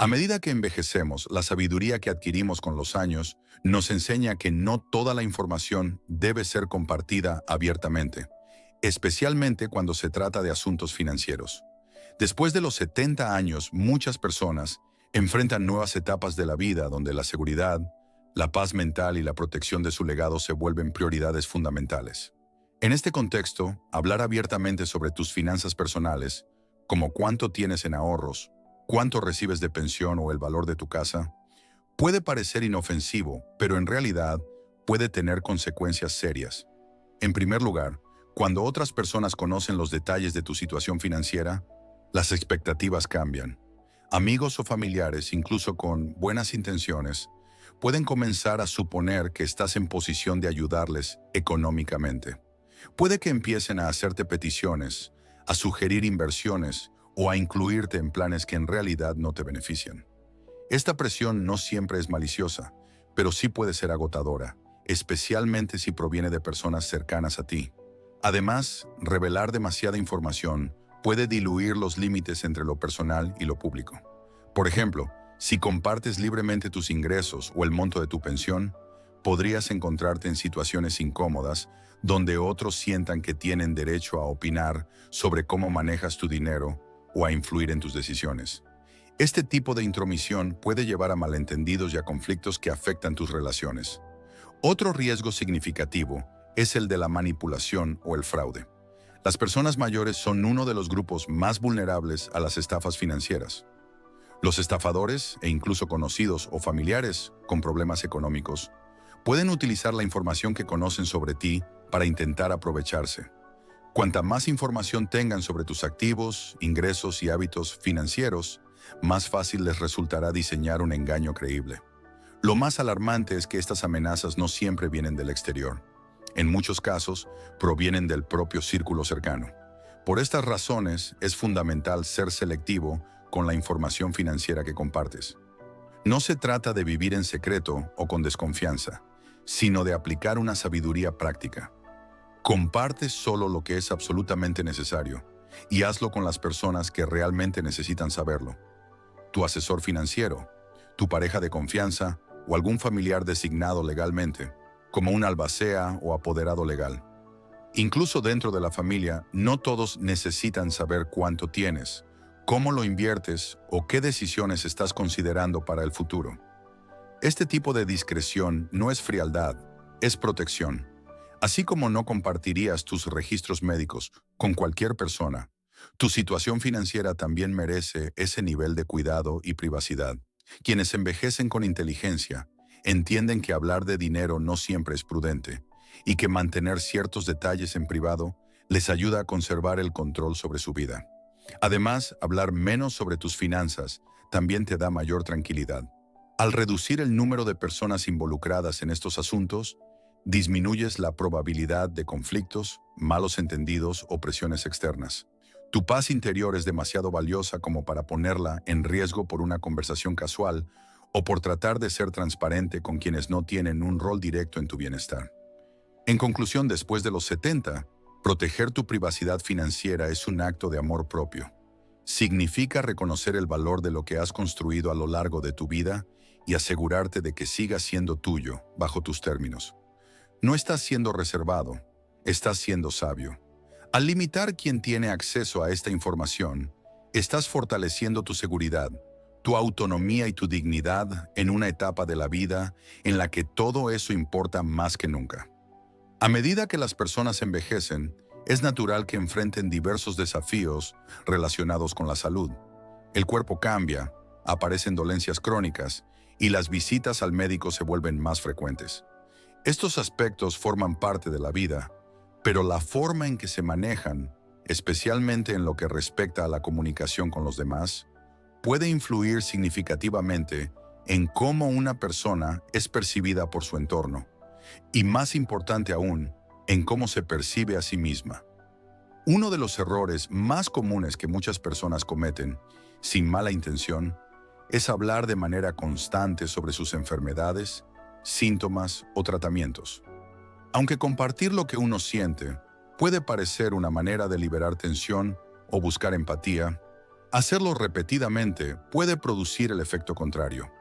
A medida que envejecemos, la sabiduría que adquirimos con los años nos enseña que no toda la información debe ser compartida abiertamente, especialmente cuando se trata de asuntos financieros. Después de los 70 años, muchas personas enfrentan nuevas etapas de la vida donde la seguridad, la paz mental y la protección de su legado se vuelven prioridades fundamentales. En este contexto, hablar abiertamente sobre tus finanzas personales, como cuánto tienes en ahorros, cuánto recibes de pensión o el valor de tu casa, puede parecer inofensivo, pero en realidad puede tener consecuencias serias. En primer lugar, cuando otras personas conocen los detalles de tu situación financiera, las expectativas cambian. Amigos o familiares, incluso con buenas intenciones, pueden comenzar a suponer que estás en posición de ayudarles económicamente. Puede que empiecen a hacerte peticiones, a sugerir inversiones o a incluirte en planes que en realidad no te benefician. Esta presión no siempre es maliciosa, pero sí puede ser agotadora, especialmente si proviene de personas cercanas a ti. Además, revelar demasiada información puede diluir los límites entre lo personal y lo público. Por ejemplo, si compartes libremente tus ingresos o el monto de tu pensión, podrías encontrarte en situaciones incómodas donde otros sientan que tienen derecho a opinar sobre cómo manejas tu dinero o a influir en tus decisiones. Este tipo de intromisión puede llevar a malentendidos y a conflictos que afectan tus relaciones. Otro riesgo significativo es el de la manipulación o el fraude. Las personas mayores son uno de los grupos más vulnerables a las estafas financieras. Los estafadores, e incluso conocidos o familiares con problemas económicos, pueden utilizar la información que conocen sobre ti para intentar aprovecharse. Cuanta más información tengan sobre tus activos, ingresos y hábitos financieros, más fácil les resultará diseñar un engaño creíble. Lo más alarmante es que estas amenazas no siempre vienen del exterior. En muchos casos, provienen del propio círculo cercano. Por estas razones, es fundamental ser selectivo con la información financiera que compartes. No se trata de vivir en secreto o con desconfianza, sino de aplicar una sabiduría práctica. Comparte solo lo que es absolutamente necesario y hazlo con las personas que realmente necesitan saberlo. Tu asesor financiero, tu pareja de confianza o algún familiar designado legalmente, como un albacea o apoderado legal. Incluso dentro de la familia, no todos necesitan saber cuánto tienes, cómo lo inviertes o qué decisiones estás considerando para el futuro. Este tipo de discreción no es frialdad, es protección. Así como no compartirías tus registros médicos con cualquier persona, tu situación financiera también merece ese nivel de cuidado y privacidad. Quienes envejecen con inteligencia entienden que hablar de dinero no siempre es prudente y que mantener ciertos detalles en privado les ayuda a conservar el control sobre su vida. Además, hablar menos sobre tus finanzas también te da mayor tranquilidad. Al reducir el número de personas involucradas en estos asuntos, disminuyes la probabilidad de conflictos, malos entendidos o presiones externas. Tu paz interior es demasiado valiosa como para ponerla en riesgo por una conversación casual o por tratar de ser transparente con quienes no tienen un rol directo en tu bienestar. En conclusión, después de los 70, proteger tu privacidad financiera es un acto de amor propio. Significa reconocer el valor de lo que has construido a lo largo de tu vida y asegurarte de que siga siendo tuyo bajo tus términos. No estás siendo reservado, estás siendo sabio. Al limitar quién tiene acceso a esta información, estás fortaleciendo tu seguridad, tu autonomía y tu dignidad en una etapa de la vida en la que todo eso importa más que nunca. A medida que las personas envejecen, es natural que enfrenten diversos desafíos relacionados con la salud. El cuerpo cambia, aparecen dolencias crónicas y las visitas al médico se vuelven más frecuentes. Estos aspectos forman parte de la vida, pero la forma en que se manejan, especialmente en lo que respecta a la comunicación con los demás, puede influir significativamente en cómo una persona es percibida por su entorno, y más importante aún, en cómo se percibe a sí misma. Uno de los errores más comunes que muchas personas cometen, sin mala intención, es hablar de manera constante sobre sus enfermedades, síntomas o tratamientos. Aunque compartir lo que uno siente puede parecer una manera de liberar tensión o buscar empatía, Hacerlo repetidamente puede producir el efecto contrario.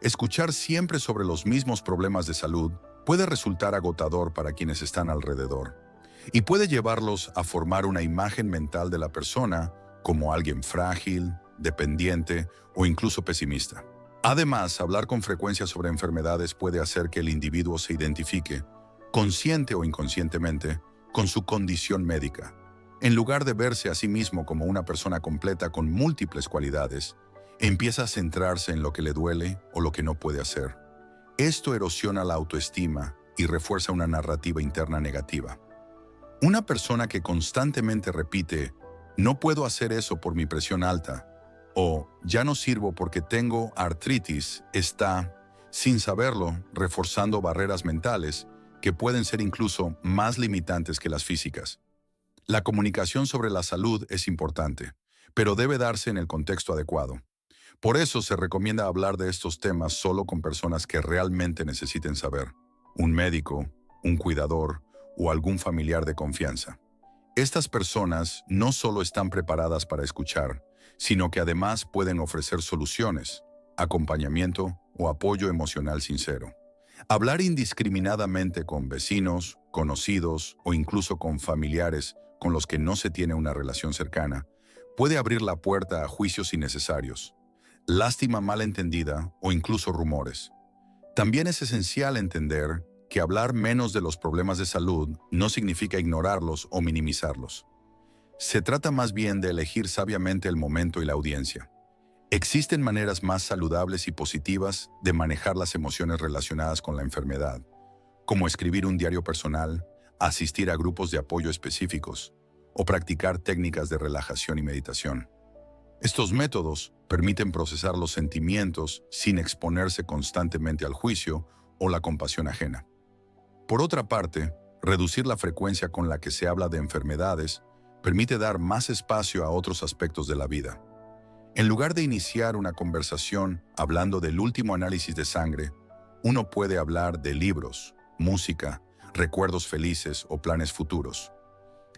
Escuchar siempre sobre los mismos problemas de salud puede resultar agotador para quienes están alrededor y puede llevarlos a formar una imagen mental de la persona como alguien frágil, dependiente o incluso pesimista. Además, hablar con frecuencia sobre enfermedades puede hacer que el individuo se identifique, consciente o inconscientemente, con su condición médica. En lugar de verse a sí mismo como una persona completa con múltiples cualidades, empieza a centrarse en lo que le duele o lo que no puede hacer. Esto erosiona la autoestima y refuerza una narrativa interna negativa. Una persona que constantemente repite, no puedo hacer eso por mi presión alta, o ya no sirvo porque tengo artritis, está, sin saberlo, reforzando barreras mentales que pueden ser incluso más limitantes que las físicas. La comunicación sobre la salud es importante, pero debe darse en el contexto adecuado. Por eso se recomienda hablar de estos temas solo con personas que realmente necesiten saber, un médico, un cuidador o algún familiar de confianza. Estas personas no solo están preparadas para escuchar, sino que además pueden ofrecer soluciones, acompañamiento o apoyo emocional sincero. Hablar indiscriminadamente con vecinos, conocidos o incluso con familiares con los que no se tiene una relación cercana puede abrir la puerta a juicios innecesarios, lástima malentendida o incluso rumores. También es esencial entender que hablar menos de los problemas de salud no significa ignorarlos o minimizarlos. Se trata más bien de elegir sabiamente el momento y la audiencia. Existen maneras más saludables y positivas de manejar las emociones relacionadas con la enfermedad, como escribir un diario personal, asistir a grupos de apoyo específicos o practicar técnicas de relajación y meditación. Estos métodos permiten procesar los sentimientos sin exponerse constantemente al juicio o la compasión ajena. Por otra parte, reducir la frecuencia con la que se habla de enfermedades permite dar más espacio a otros aspectos de la vida. En lugar de iniciar una conversación hablando del último análisis de sangre, uno puede hablar de libros, música, recuerdos felices o planes futuros.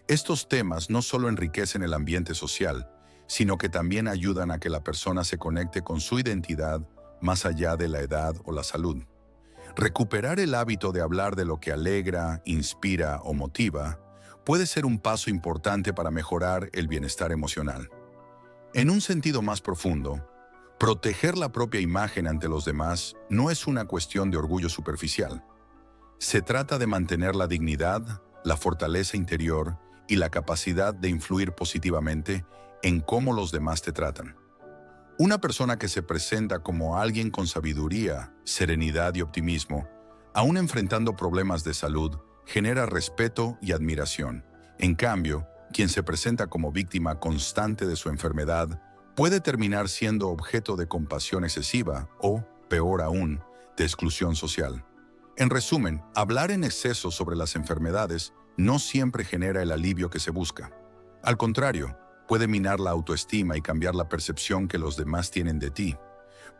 Estos temas no solo enriquecen el ambiente social, sino que también ayudan a que la persona se conecte con su identidad más allá de la edad o la salud. Recuperar el hábito de hablar de lo que alegra, inspira o motiva puede ser un paso importante para mejorar el bienestar emocional. En un sentido más profundo, proteger la propia imagen ante los demás no es una cuestión de orgullo superficial. Se trata de mantener la dignidad, la fortaleza interior y la capacidad de influir positivamente en cómo los demás te tratan. Una persona que se presenta como alguien con sabiduría, serenidad y optimismo, aún enfrentando problemas de salud, genera respeto y admiración. En cambio, quien se presenta como víctima constante de su enfermedad puede terminar siendo objeto de compasión excesiva o, peor aún, de exclusión social. En resumen, hablar en exceso sobre las enfermedades no siempre genera el alivio que se busca. Al contrario, puede minar la autoestima y cambiar la percepción que los demás tienen de ti.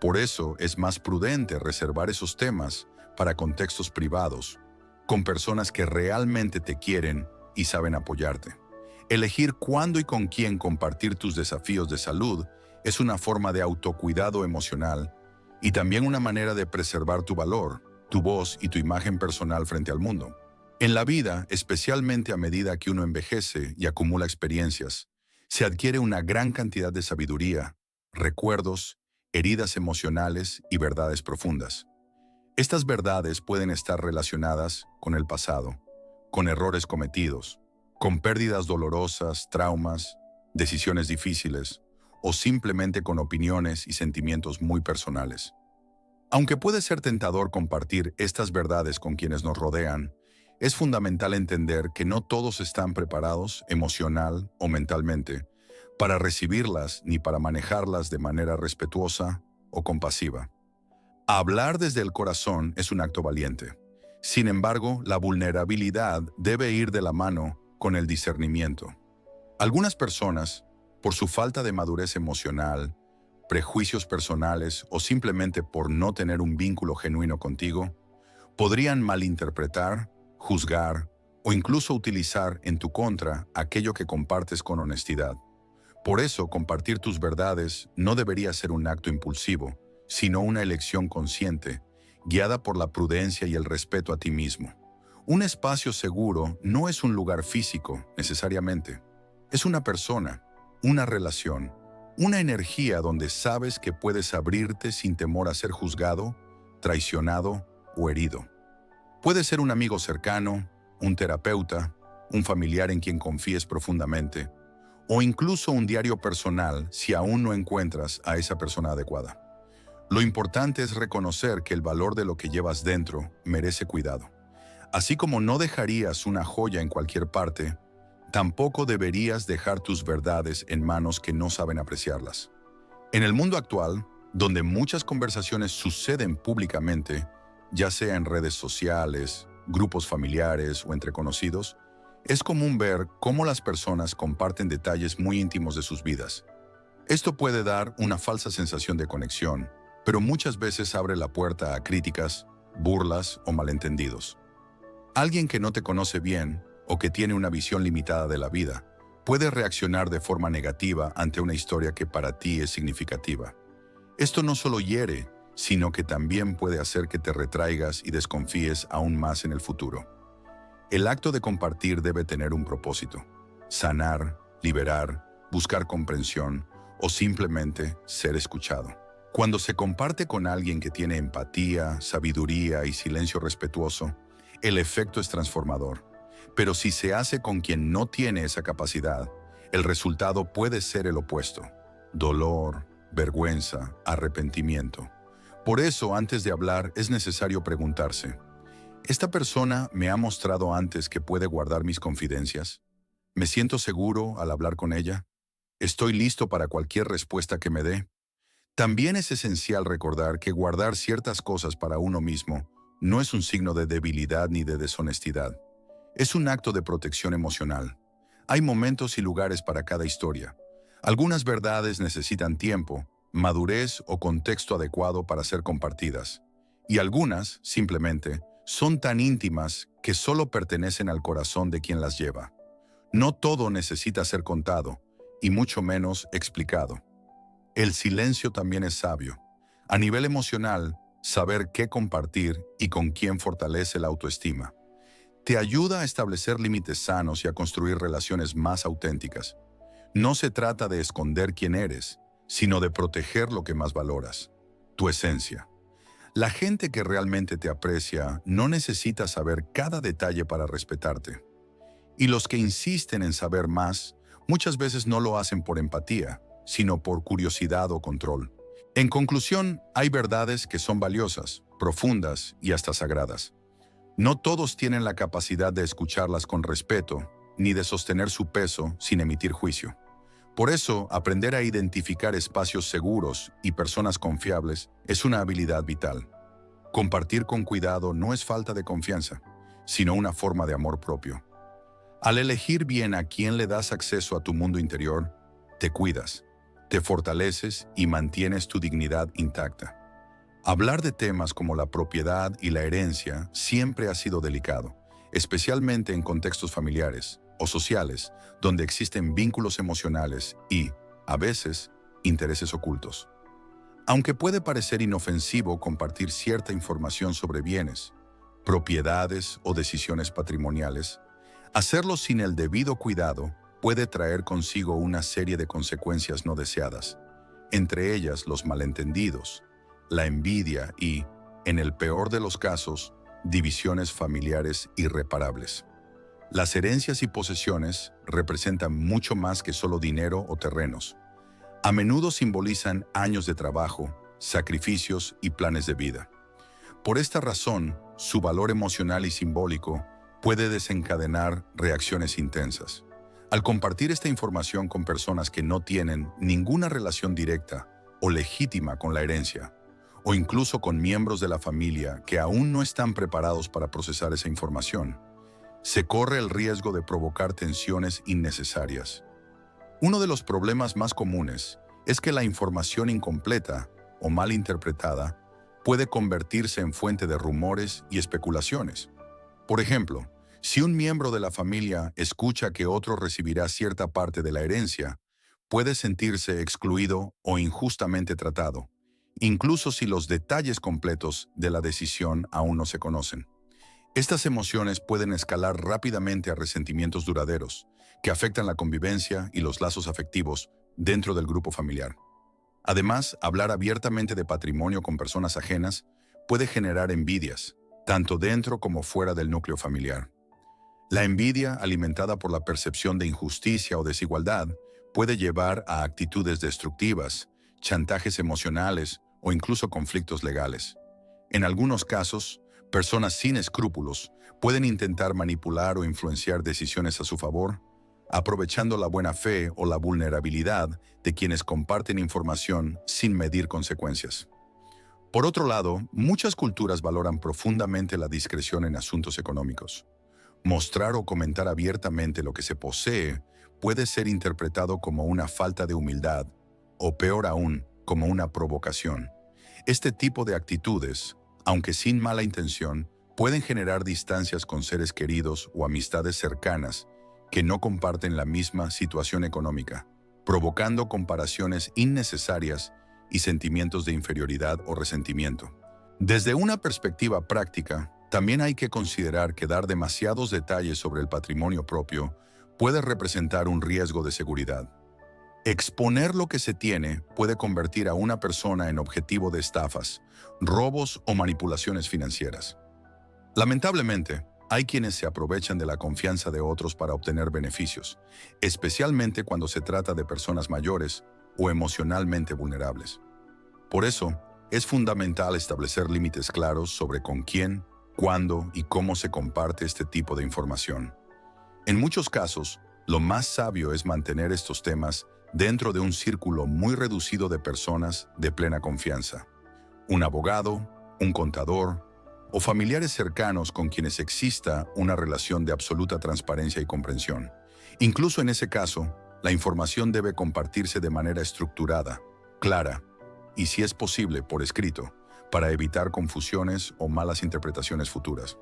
Por eso es más prudente reservar esos temas para contextos privados, con personas que realmente te quieren y saben apoyarte. Elegir cuándo y con quién compartir tus desafíos de salud es una forma de autocuidado emocional y también una manera de preservar tu valor, tu voz y tu imagen personal frente al mundo. En la vida, especialmente a medida que uno envejece y acumula experiencias, se adquiere una gran cantidad de sabiduría, recuerdos, heridas emocionales y verdades profundas. Estas verdades pueden estar relacionadas con el pasado, con errores cometidos, con pérdidas dolorosas, traumas, decisiones difíciles o simplemente con opiniones y sentimientos muy personales. Aunque puede ser tentador compartir estas verdades con quienes nos rodean, es fundamental entender que no todos están preparados emocional o mentalmente para recibirlas ni para manejarlas de manera respetuosa o compasiva. Hablar desde el corazón es un acto valiente. Sin embargo, la vulnerabilidad debe ir de la mano con el discernimiento. Algunas personas, por su falta de madurez emocional, prejuicios personales o simplemente por no tener un vínculo genuino contigo, podrían malinterpretar, juzgar o incluso utilizar en tu contra aquello que compartes con honestidad. Por eso, compartir tus verdades no debería ser un acto impulsivo, sino una elección consciente, guiada por la prudencia y el respeto a ti mismo. Un espacio seguro no es un lugar físico, necesariamente. Es una persona, una relación, una energía donde sabes que puedes abrirte sin temor a ser juzgado, traicionado o herido. Puede ser un amigo cercano, un terapeuta, un familiar en quien confíes profundamente, o incluso un diario personal si aún no encuentras a esa persona adecuada. Lo importante es reconocer que el valor de lo que llevas dentro merece cuidado. Así como no dejarías una joya en cualquier parte, tampoco deberías dejar tus verdades en manos que no saben apreciarlas. En el mundo actual, donde muchas conversaciones suceden públicamente, ya sea en redes sociales, grupos familiares o entre conocidos, es común ver cómo las personas comparten detalles muy íntimos de sus vidas. Esto puede dar una falsa sensación de conexión, pero muchas veces abre la puerta a críticas, burlas o malentendidos. Alguien que no te conoce bien o que tiene una visión limitada de la vida puede reaccionar de forma negativa ante una historia que para ti es significativa. Esto no solo hiere, sino que también puede hacer que te retraigas y desconfíes aún más en el futuro. El acto de compartir debe tener un propósito: sanar, liberar, buscar comprensión o simplemente ser escuchado. Cuando se comparte con alguien que tiene empatía, sabiduría y silencio respetuoso, el efecto es transformador. Pero si se hace con quien no tiene esa capacidad, el resultado puede ser el opuesto: dolor, vergüenza, arrepentimiento. Por eso, antes de hablar, es necesario preguntarse: ¿esta persona me ha mostrado antes que puede guardar mis confidencias? ¿Me siento seguro al hablar con ella? ¿Estoy listo para cualquier respuesta que me dé? También es esencial recordar que guardar ciertas cosas para uno mismo no es un signo de debilidad ni de deshonestidad. Es un acto de protección emocional. Hay momentos y lugares para cada historia. Algunas verdades necesitan tiempo, madurez o contexto adecuado para ser compartidas. Y algunas, simplemente, son tan íntimas que solo pertenecen al corazón de quien las lleva. No todo necesita ser contado, y mucho menos explicado. El silencio también es sabio. A nivel emocional, saber qué compartir y con quién fortalece la autoestima. Te ayuda a establecer límites sanos y a construir relaciones más auténticas. No se trata de esconder quién eres, sino de proteger lo que más valoras: tu esencia. La gente que realmente te aprecia no necesita saber cada detalle para respetarte. Y los que insisten en saber más, muchas veces no lo hacen por empatía, sino por curiosidad o control. En conclusión, hay verdades que son valiosas, profundas y hasta sagradas. No todos tienen la capacidad de escucharlas con respeto, ni de sostener su peso sin emitir juicio. Por eso, aprender a identificar espacios seguros y personas confiables es una habilidad vital. Compartir con cuidado no es falta de confianza, sino una forma de amor propio. Al elegir bien a quién le das acceso a tu mundo interior, te cuidas, te fortaleces y mantienes tu dignidad intacta. Hablar de temas como la propiedad y la herencia siempre ha sido delicado, especialmente en contextos familiares o sociales, donde existen vínculos emocionales y, a veces, intereses ocultos. Aunque puede parecer inofensivo compartir cierta información sobre bienes, propiedades o decisiones patrimoniales, hacerlo sin el debido cuidado puede traer consigo una serie de consecuencias no deseadas, entre ellas los malentendidos, la envidia y, en el peor de los casos, divisiones familiares irreparables. Las herencias y posesiones representan mucho más que solo dinero o terrenos. A menudo simbolizan años de trabajo, sacrificios y planes de vida. Por esta razón, su valor emocional y simbólico puede desencadenar reacciones intensas. Al compartir esta información con personas que no tienen ninguna relación directa o legítima con la herencia, o incluso con miembros de la familia que aún no están preparados para procesar esa información, se corre el riesgo de provocar tensiones innecesarias. Uno de los problemas más comunes es que la información incompleta o mal interpretada puede convertirse en fuente de rumores y especulaciones. Por ejemplo, si un miembro de la familia escucha que otro recibirá cierta parte de la herencia, puede sentirse excluido o injustamente tratado, incluso si los detalles completos de la decisión aún no se conocen. Estas emociones pueden escalar rápidamente a resentimientos duraderos, que afectan la convivencia y los lazos afectivos dentro del grupo familiar. Además, hablar abiertamente de patrimonio con personas ajenas puede generar envidias, tanto dentro como fuera del núcleo familiar. La envidia, alimentada por la percepción de injusticia o desigualdad, puede llevar a actitudes destructivas, chantajes emocionales o incluso conflictos legales. En algunos casos, personas sin escrúpulos pueden intentar manipular o influenciar decisiones a su favor, aprovechando la buena fe o la vulnerabilidad de quienes comparten información sin medir consecuencias. Por otro lado, muchas culturas valoran profundamente la discreción en asuntos económicos. Mostrar o comentar abiertamente lo que se posee puede ser interpretado como una falta de humildad o, peor aún, como una provocación. Este tipo de actitudes, aunque sin mala intención, pueden generar distancias con seres queridos o amistades cercanas que no comparten la misma situación económica, provocando comparaciones innecesarias y sentimientos de inferioridad o resentimiento. Desde una perspectiva práctica, también hay que considerar que dar demasiados detalles sobre el patrimonio propio puede representar un riesgo de seguridad. Exponer lo que se tiene puede convertir a una persona en objetivo de estafas, robos o manipulaciones financieras. Lamentablemente, hay quienes se aprovechan de la confianza de otros para obtener beneficios, especialmente cuando se trata de personas mayores o emocionalmente vulnerables. Por eso, es fundamental establecer límites claros sobre con quién, cuándo y cómo se comparte este tipo de información. En muchos casos, lo más sabio es mantener estos temas dentro de un círculo muy reducido de personas de plena confianza. Un abogado, un contador o familiares cercanos con quienes exista una relación de absoluta transparencia y comprensión. Incluso en ese caso, la información debe compartirse de manera estructurada, clara y, si es posible, por escrito, para evitar confusiones o malas interpretaciones futuras.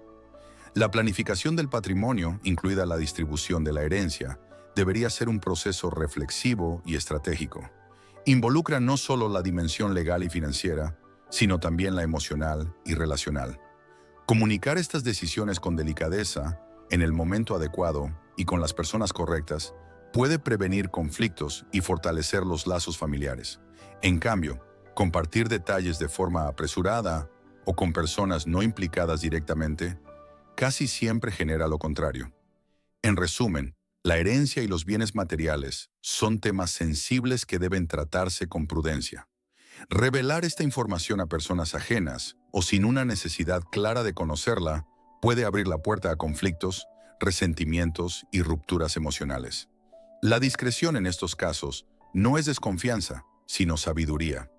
La planificación del patrimonio, incluida la distribución de la herencia, debería ser un proceso reflexivo y estratégico. Involucra no solo la dimensión legal y financiera, sino también la emocional y relacional. Comunicar estas decisiones con delicadeza, en el momento adecuado y con las personas correctas, puede prevenir conflictos y fortalecer los lazos familiares. En cambio, compartir detalles de forma apresurada o con personas no implicadas directamente casi siempre genera lo contrario. En resumen, la herencia y los bienes materiales son temas sensibles que deben tratarse con prudencia. Revelar esta información a personas ajenas o sin una necesidad clara de conocerla puede abrir la puerta a conflictos, resentimientos y rupturas emocionales. La discreción en estos casos no es desconfianza, sino sabiduría.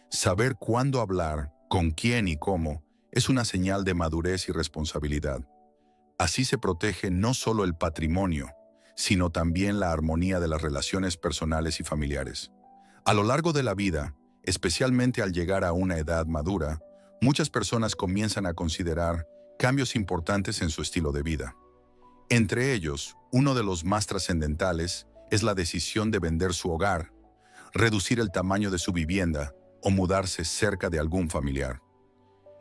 Saber cuándo hablar, con quién y cómo es una señal de madurez y responsabilidad. Así se protege no solo el patrimonio, sino también la armonía de las relaciones personales y familiares. A lo largo de la vida, especialmente al llegar a una edad madura, muchas personas comienzan a considerar cambios importantes en su estilo de vida. Entre ellos, uno de los más trascendentales es la decisión de vender su hogar, reducir el tamaño de su vivienda o mudarse cerca de algún familiar.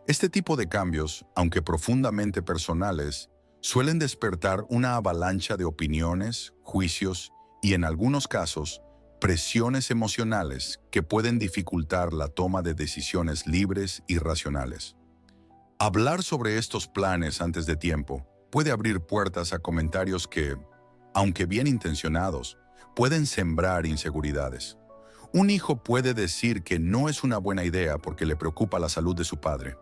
Este tipo de cambios, aunque profundamente personales, suelen despertar una avalancha de opiniones, juicios y, en algunos casos, presiones emocionales que pueden dificultar la toma de decisiones libres y racionales. Hablar sobre estos planes antes de tiempo puede abrir puertas a comentarios que, aunque bien intencionados, pueden sembrar inseguridades. Un hijo puede decir que no es una buena idea porque le preocupa la salud de su padre.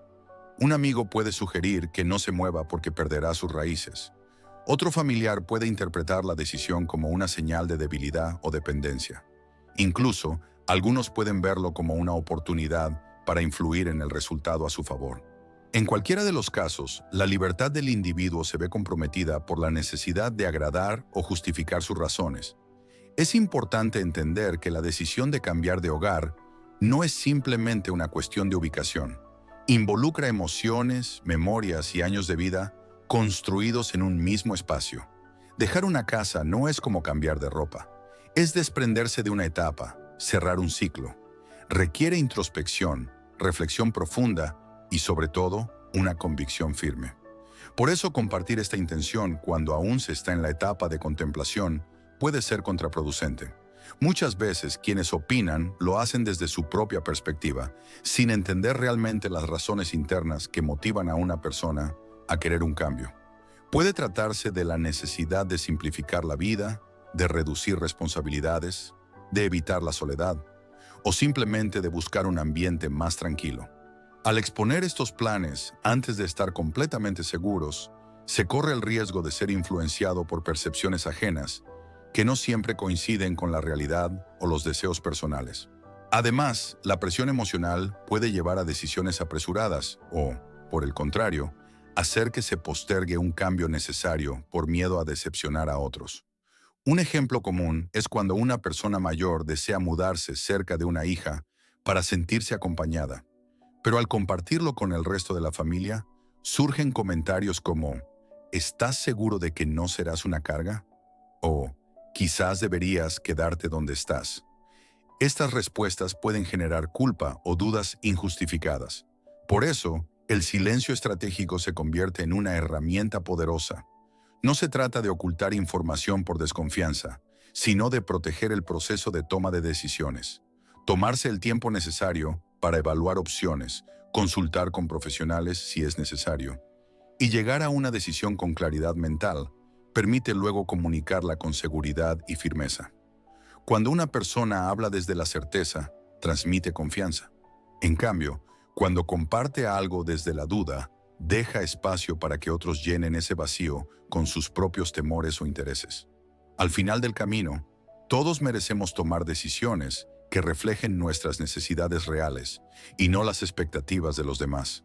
Un amigo puede sugerir que no se mueva porque perderá sus raíces. Otro familiar puede interpretar la decisión como una señal de debilidad o dependencia. Incluso, algunos pueden verlo como una oportunidad para influir en el resultado a su favor. En cualquiera de los casos, la libertad del individuo se ve comprometida por la necesidad de agradar o justificar sus razones. Es importante entender que la decisión de cambiar de hogar no es simplemente una cuestión de ubicación. Involucra emociones, memorias y años de vida construidos en un mismo espacio. Dejar una casa no es como cambiar de ropa. Es desprenderse de una etapa, cerrar un ciclo. Requiere introspección, reflexión profunda y, sobre todo, una convicción firme. Por eso compartir esta intención cuando aún se está en la etapa de contemplación puede ser contraproducente. Muchas veces quienes opinan lo hacen desde su propia perspectiva, sin entender realmente las razones internas que motivan a una persona a querer un cambio. Puede tratarse de la necesidad de simplificar la vida, de reducir responsabilidades, de evitar la soledad, o simplemente de buscar un ambiente más tranquilo. Al exponer estos planes antes de estar completamente seguros, se corre el riesgo de ser influenciado por percepciones ajenas que no siempre coinciden con la realidad o los deseos personales. Además, la presión emocional puede llevar a decisiones apresuradas o, por el contrario, hacer que se postergue un cambio necesario por miedo a decepcionar a otros. Un ejemplo común es cuando una persona mayor desea mudarse cerca de una hija para sentirse acompañada, pero al compartirlo con el resto de la familia, surgen comentarios como ¿estás seguro de que no serás una carga? O quizás deberías quedarte donde estás. Estas respuestas pueden generar culpa o dudas injustificadas. Por eso, el silencio estratégico se convierte en una herramienta poderosa. No se trata de ocultar información por desconfianza, sino de proteger el proceso de toma de decisiones. Tomarse el tiempo necesario para evaluar opciones, consultar con profesionales si es necesario, y llegar a una decisión con claridad mental, permite luego comunicarla con seguridad y firmeza. Cuando una persona habla desde la certeza, transmite confianza. En cambio, cuando comparte algo desde la duda, deja espacio para que otros llenen ese vacío con sus propios temores o intereses. Al final del camino, todos merecemos tomar decisiones que reflejen nuestras necesidades reales y no las expectativas de los demás.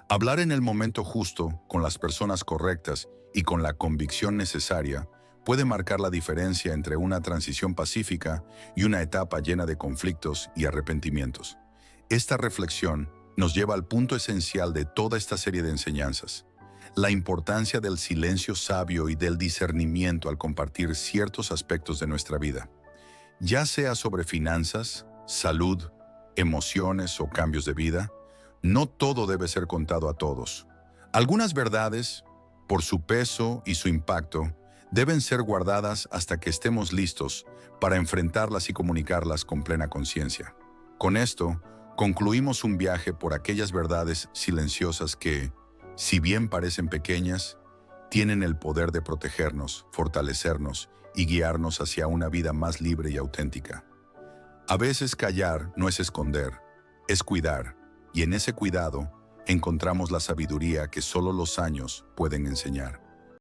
Hablar en el momento justo, con las personas correctas y con la convicción necesaria, puede marcar la diferencia entre una transición pacífica y una etapa llena de conflictos y arrepentimientos. Esta reflexión nos lleva al punto esencial de toda esta serie de enseñanzas: la importancia del silencio sabio y del discernimiento al compartir ciertos aspectos de nuestra vida, ya sea sobre finanzas, salud, emociones o cambios de vida. No todo debe ser contado a todos. Algunas verdades, por su peso y su impacto, deben ser guardadas hasta que estemos listos para enfrentarlas y comunicarlas con plena conciencia. Con esto, concluimos un viaje por aquellas verdades silenciosas que, si bien parecen pequeñas, tienen el poder de protegernos, fortalecernos y guiarnos hacia una vida más libre y auténtica. A veces callar no es esconder, es cuidar, y en ese cuidado encontramos la sabiduría que solo los años pueden enseñar.